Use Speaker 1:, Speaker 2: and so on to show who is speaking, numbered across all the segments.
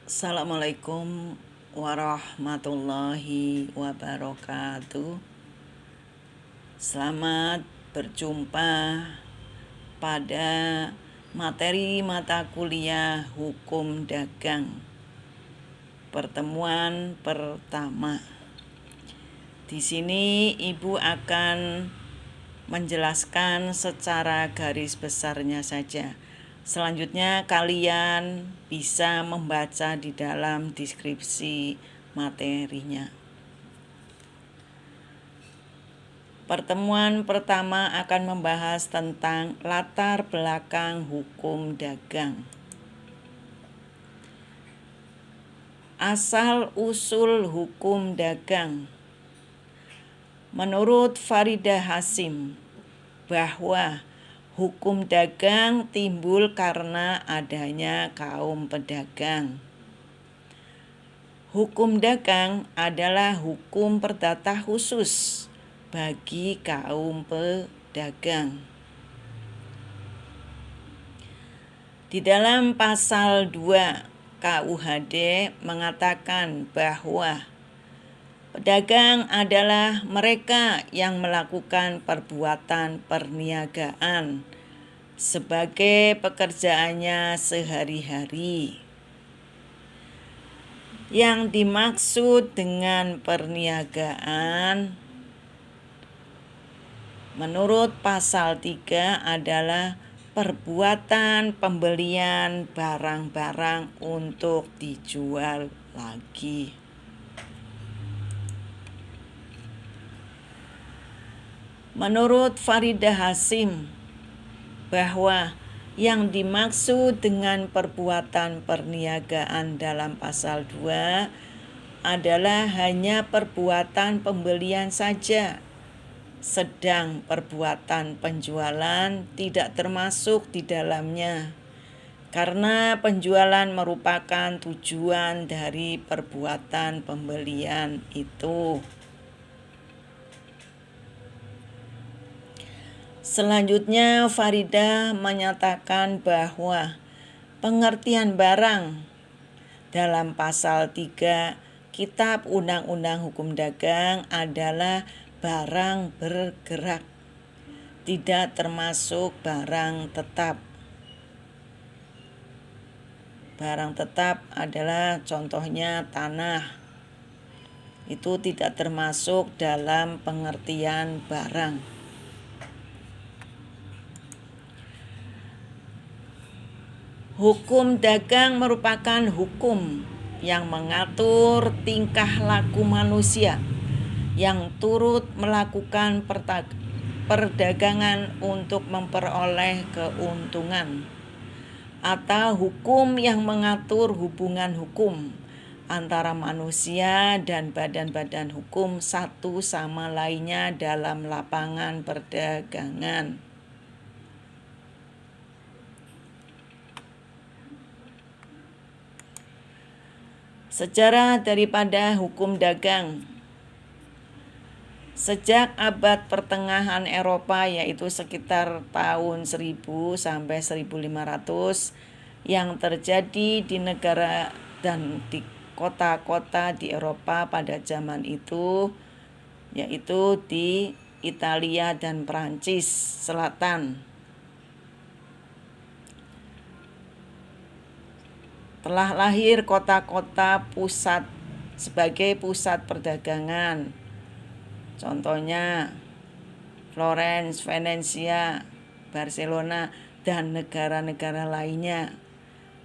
Speaker 1: Assalamualaikum warahmatullahi wabarakatuh. Selamat berjumpa pada materi mata kuliah Hukum Dagang pertemuan pertama. Di sini Ibu akan menjelaskan secara garis besarnya saja. Selanjutnya kalian bisa membaca di dalam deskripsi materinya. Pertemuan pertama akan membahas tentang latar belakang hukum dagang. Asal-usul hukum dagang. Menurut Faridah Hasim, bahwa hukum dagang timbul karena adanya kaum pedagang. Hukum dagang adalah hukum perdata khusus bagi kaum pedagang. Di dalam pasal 2 KUHD mengatakan bahwa pedagang adalah mereka yang melakukan perbuatan perniagaan sebagai pekerjaannya sehari-hari. Yang dimaksud dengan perniagaan menurut pasal 3 adalah perbuatan pembelian barang-barang untuk dijual lagi. Menurut Faridah Hasim, bahwa yang dimaksud dengan perbuatan perniagaan dalam pasal 2 adalah hanya perbuatan pembelian saja, sedang perbuatan penjualan tidak termasuk di dalamnya, karena penjualan merupakan tujuan dari perbuatan pembelian itu. Selanjutnya, Faridah menyatakan bahwa pengertian barang dalam pasal 3 Kitab Undang-Undang Hukum Dagang adalah barang bergerak, tidak termasuk barang tetap. Barang tetap adalah contohnya tanah. Itu tidak termasuk dalam pengertian barang. Hukum dagang merupakan hukum yang mengatur tingkah laku manusia yang turut melakukan perdagangan untuk memperoleh keuntungan, atau hukum yang mengatur hubungan hukum antara manusia dan badan-badan hukum satu sama lainnya dalam lapangan perdagangan. Sejarah daripada hukum dagang. Sejak abad pertengahan Eropa, yaitu sekitar tahun 1000 sampai 1500, yang terjadi di negara dan di kota-kota di Eropa pada zaman itu, yaitu di Italia dan Prancis Selatan. Telah lahir kota-kota pusat sebagai pusat perdagangan. Contohnya Florence, Venesia, Barcelona, dan negara-negara lainnya.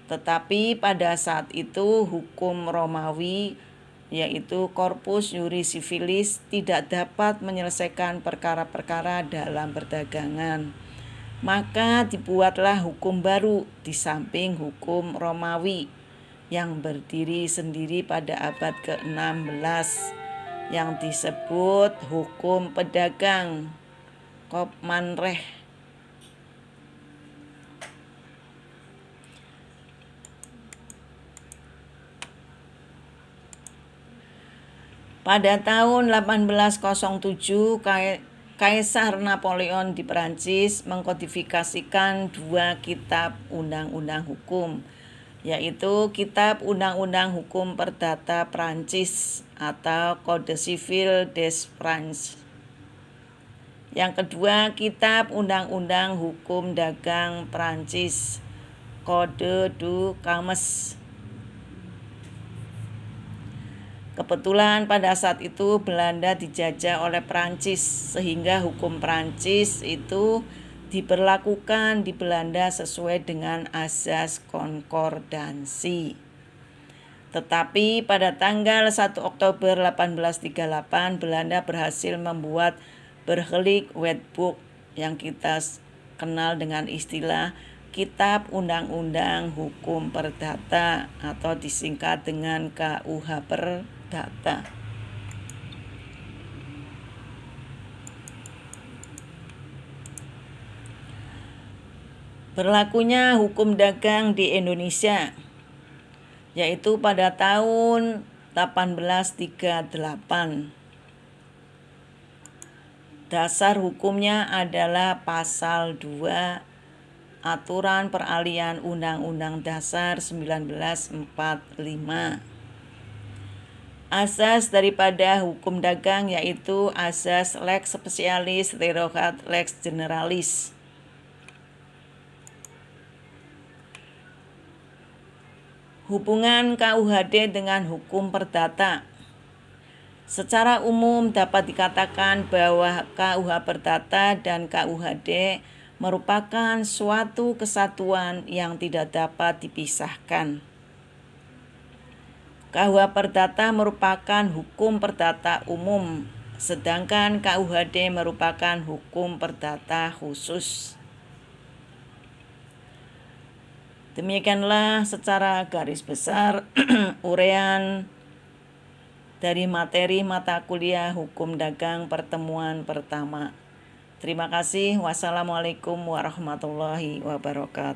Speaker 1: Tetapi pada saat itu hukum Romawi, yaitu Corpus Juris Civilis, tidak dapat menyelesaikan perkara-perkara dalam perdagangan. Maka dibuatlah hukum baru di samping hukum Romawi yang berdiri sendiri pada abad ke-16 yang disebut hukum pedagang Kopmanreh. Pada tahun 1807, Kaisar Napoleon di Perancis mengkodifikasikan 2 kitab undang-undang hukum, yaitu Kitab Undang-Undang Hukum Perdata Prancis atau Code Civil des France. Yang kedua, Kitab Undang-Undang Hukum Dagang Prancis, Code du Commerce. Kebetulan pada saat itu Belanda dijajah oleh Prancis, sehingga hukum Prancis itu diberlakukan di Belanda sesuai dengan azas konkordansi. Tetapi pada tanggal 1 Oktober 1838 Belanda berhasil membuat Burgerlijk Wetboek yang kita kenal dengan istilah Kitab Undang-Undang Hukum Perdata atau disingkat dengan KUH Perdata. Berlakunya hukum dagang di Indonesia yaitu pada tahun 1838. Dasar hukumnya adalah pasal 2 Aturan Peralihan Undang-Undang Dasar 1945. Asas daripada hukum dagang yaitu asas lex specialis derogat lex generalis. Hubungan KUHD dengan hukum perdata. Secara umum dapat dikatakan bahwa KUH Perdata dan KUHD merupakan suatu kesatuan yang tidak dapat dipisahkan. KUH Perdata merupakan hukum perdata umum, sedangkan KUHD merupakan hukum perdata khusus. Demikianlah secara garis besar uraian dari materi mata kuliah Hukum Dagang pertemuan pertama. Terima kasih. Wassalamualaikum warahmatullahi wabarakatuh.